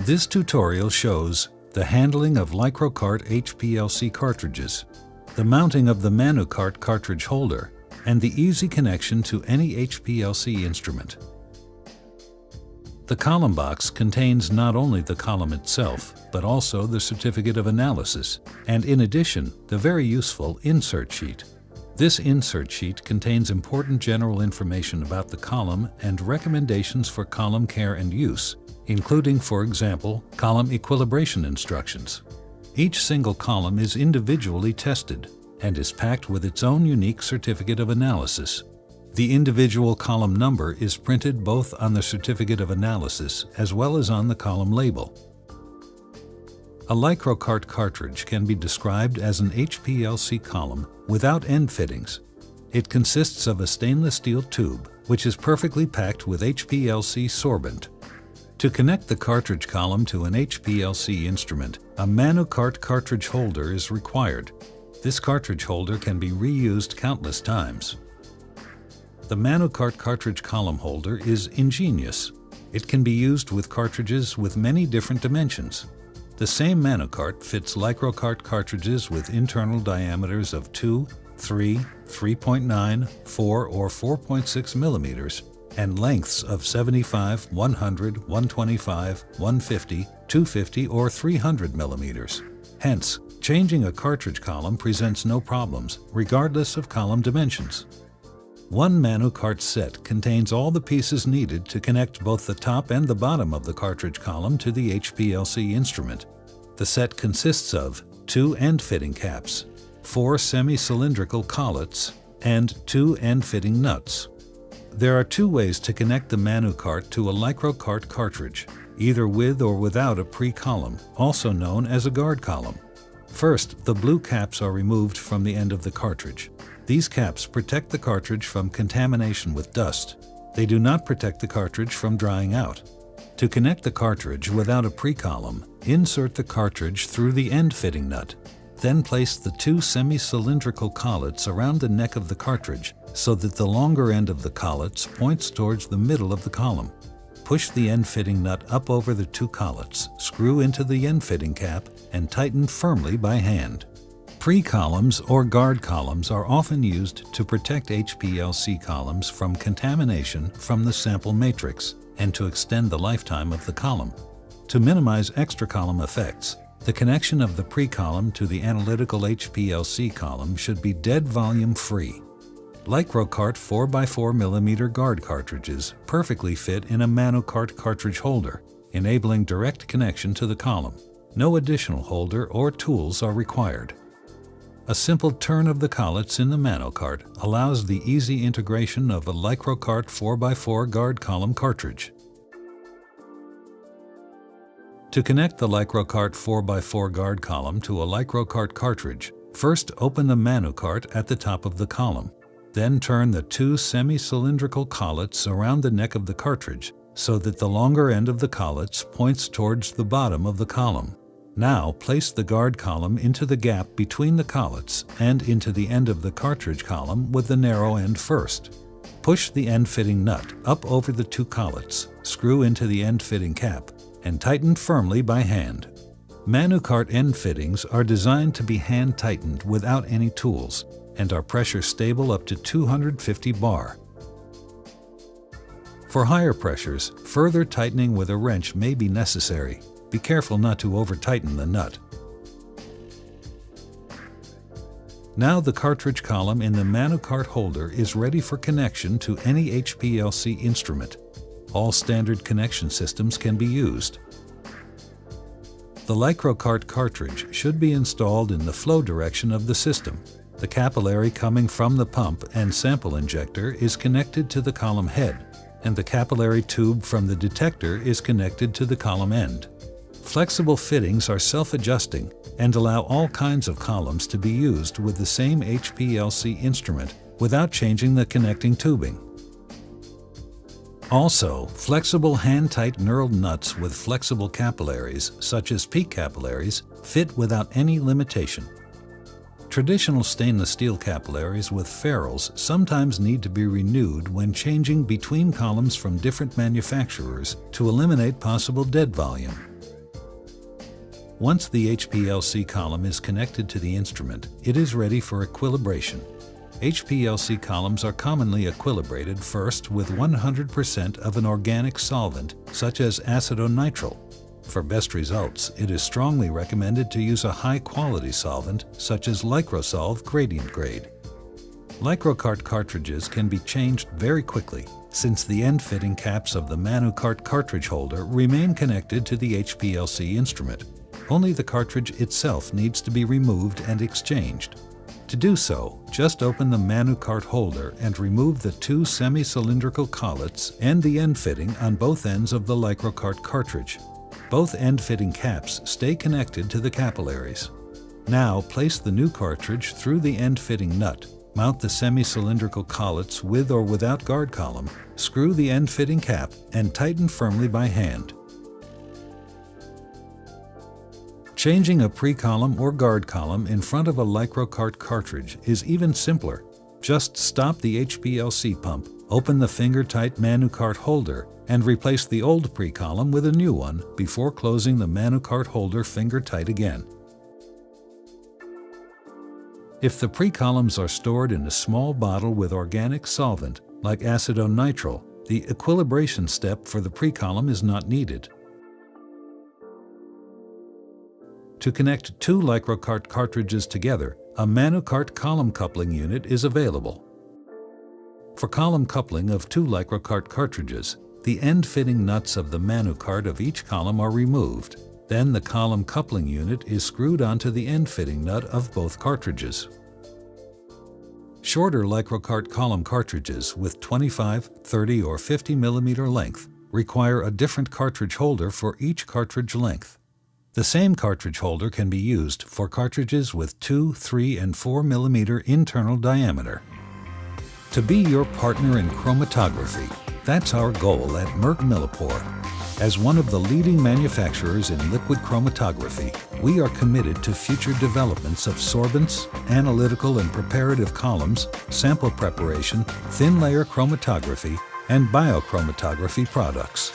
This tutorial shows the handling of LiChroCART HPLC cartridges, the mounting of the ManuCART cartridge holder, and the easy connection to any HPLC instrument. The column box contains not only the column itself, but also the certificate of analysis, and in addition, the very useful insert sheet. This insert sheet contains important general information about the column and recommendations for column care and use, including, for example, column equilibration instructions. Each single column is individually tested and is packed with its own unique certificate of analysis. The individual column number is printed both on the certificate of analysis as well as on the column label. A LiChroCART cartridge can be described as an HPLC column without end fittings. It consists of a stainless steel tube, which is perfectly packed with HPLC sorbent. To connect the cartridge column to an HPLC instrument, a ManuCART cartridge holder is required. This cartridge holder can be reused countless times. The ManuCART cartridge column holder is ingenious. It can be used with cartridges with many different dimensions. The same ManuCART fits LiChroCART cartridges with internal diameters of 2, 3, 3.9, 4, or 4.6 millimeters, and lengths of 75, 100, 125, 150, 250, or 300 millimeters. Hence, changing a cartridge column presents no problems, regardless of column dimensions. One ManuCART set contains all the pieces needed to connect both the top and the bottom of the cartridge column to the HPLC instrument. The set consists of 2 end fitting caps, 4 semi-cylindrical collets, and 2 end fitting nuts. There are 2 ways to connect the ManuCART to a LiChroCART cartridge, either with or without a pre-column, also known as a guard column. First, the blue caps are removed from the end of the cartridge. These caps protect the cartridge from contamination with dust. They do not protect the cartridge from drying out. To connect the cartridge without a pre-column, insert the cartridge through the end fitting nut. Then place the 2 semi-cylindrical collets around the neck of the cartridge so that the longer end of the collets points towards the middle of the column. Push the end fitting nut up over the 2 collets, screw into the end fitting cap, and tighten firmly by hand. Pre-columns or guard columns are often used to protect HPLC columns from contamination from the sample matrix and to extend the lifetime of the column. To minimize extra column effects, the connection of the pre-column to the analytical HPLC column should be dead volume free. LiChroCART 4x4mm guard cartridges perfectly fit in a ManuCART cartridge holder, enabling direct connection to the column. No additional holder or tools are required. A simple turn of the collets in the ManuCART allows the easy integration of a LiChroCART 4x4 guard column cartridge. To connect the LiChroCART 4x4 guard column to a LiChroCART cartridge, first open the ManuCART at the top of the column. Then turn the 2 semi-cylindrical collets around the neck of the cartridge so that the longer end of the collets points towards the bottom of the column. Now place the guard column into the gap between the collets and into the end of the cartridge column with the narrow end first. Push the end fitting nut up over the 2 collets, screw into the end fitting cap, and tighten firmly by hand. ManuCART end fittings are designed to be hand tightened without any tools and are pressure stable up to 250 bar. For higher pressures, further tightening with a wrench may be necessary. Be careful not to over-tighten the nut. Now the cartridge column in the ManuCART holder is ready for connection to any HPLC instrument. All standard connection systems can be used. The LiChroCART cartridge should be installed in the flow direction of the system. The capillary coming from the pump and sample injector is connected to the column head, and the capillary tube from the detector is connected to the column end. Flexible fittings are self-adjusting and allow all kinds of columns to be used with the same HPLC instrument without changing the connecting tubing. Also, flexible hand-tight knurled nuts with flexible capillaries, such as peak capillaries, fit without any limitation. Traditional stainless steel capillaries with ferrules sometimes need to be renewed when changing between columns from different manufacturers to eliminate possible dead volume. Once the HPLC column is connected to the instrument, it is ready for equilibration. HPLC columns are commonly equilibrated first with 100% of an organic solvent, such as acetonitrile. For best results, it is strongly recommended to use a high-quality solvent, such as LiChroSolve Gradient Grade. LiChroCART cartridges can be changed very quickly, since the end fitting caps of the ManuCART cartridge holder remain connected to the HPLC instrument. Only the cartridge itself needs to be removed and exchanged. To do so, just open the ManuCART holder and remove the two semi-cylindrical collets and the end fitting on both ends of the LiChroCART cartridge. Both end fitting caps stay connected to the capillaries. Now place the new cartridge through the end fitting nut. Mount the semi-cylindrical collets with or without guard column, screw the end fitting cap, and tighten firmly by hand. Changing a pre-column or guard column in front of a LiChroCART cartridge is even simpler. Just stop the HPLC pump, open the finger-tight ManuCART holder, and replace the old pre-column with a new one before closing the ManuCART holder finger-tight again. If the pre-columns are stored in a small bottle with organic solvent, like acetonitrile, the equilibration step for the pre-column is not needed. To connect two LiChroCART cartridges together, a ManuCART column coupling unit is available. For column coupling of two LiChroCART cartridges, the end fitting nuts of the ManuCART of each column are removed. Then the column coupling unit is screwed onto the end fitting nut of both cartridges. Shorter LiChroCART column cartridges with 25, 30, or 50 mm length require a different cartridge holder for each cartridge length. The same cartridge holder can be used for cartridges with 2, 3, and 4 mm internal diameter. To be your partner in chromatography, that's our goal at Merck LiChroCART. As one of the leading manufacturers in liquid chromatography, we are committed to future developments of sorbents, analytical and preparative columns, sample preparation, thin layer chromatography, and biochromatography products.